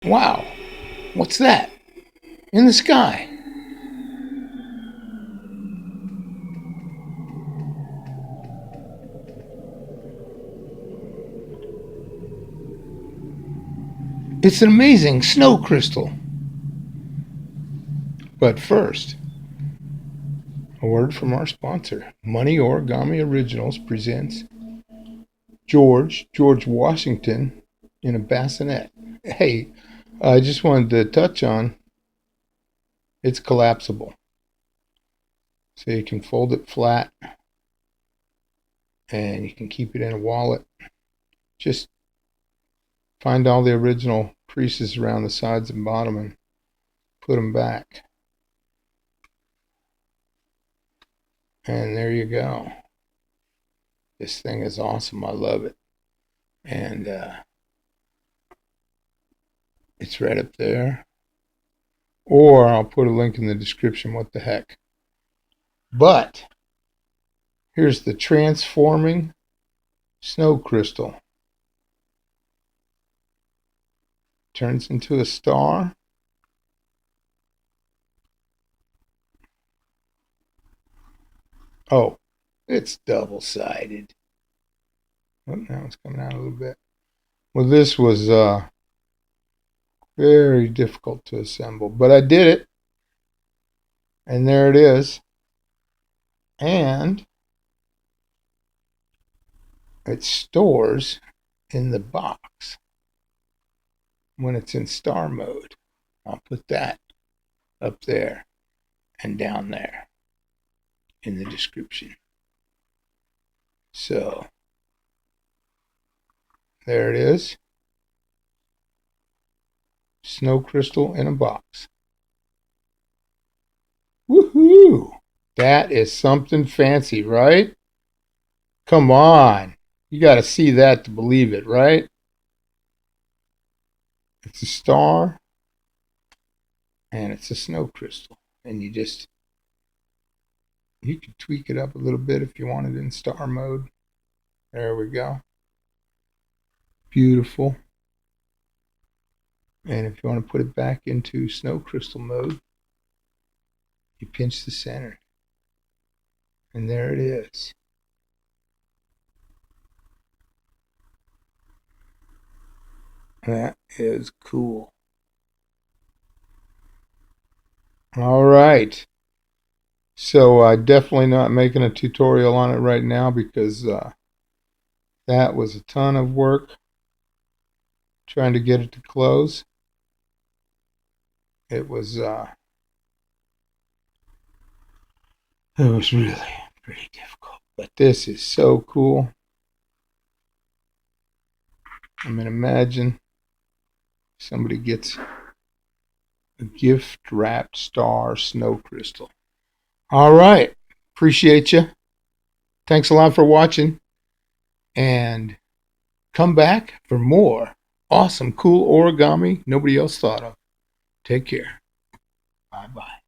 Wow, what's that? In the sky. It's an amazing snow crystal. But first, a word from our sponsor. Money Origami Originals presents George Washington in a bassinet. Hey, I just wanted to touch on it's collapsible. So you can fold it flat and you can keep it in a wallet. Just find all the original creases around the sides and bottom and put them back. And there you go. This thing is awesome. I love it. And it's right up there. Or I'll put a link in the description. What the heck. But here's the transforming snow crystal. Turns into a star. Oh, it's double-sided. Oh, now it's coming out a little bit. Well, this was very difficult to assemble, but I did it. And there it is. And it stores in the box when it's in star mode. I'll put that up there and down there in the description. So there it is. Snow crystal in a box. Woohoo! That is something fancy, right? Come on. You got to see that to believe it, right? It's a star and it's a snow crystal. And you can tweak it up a little bit if you want it in star mode. There we go. Beautiful. And if you want to put it back into snow crystal mode, you pinch the center. And there it is. That is cool. All right. So definitely not making a tutorial on it right now because that was a ton of work trying to get it to close. It was really pretty difficult. But this is so cool. I mean, imagine somebody gets a gift wrapped star snow crystal. All right. Appreciate you. Thanks a lot for watching. And come back for more awesome, cool origami nobody else thought of. Take care. Bye bye.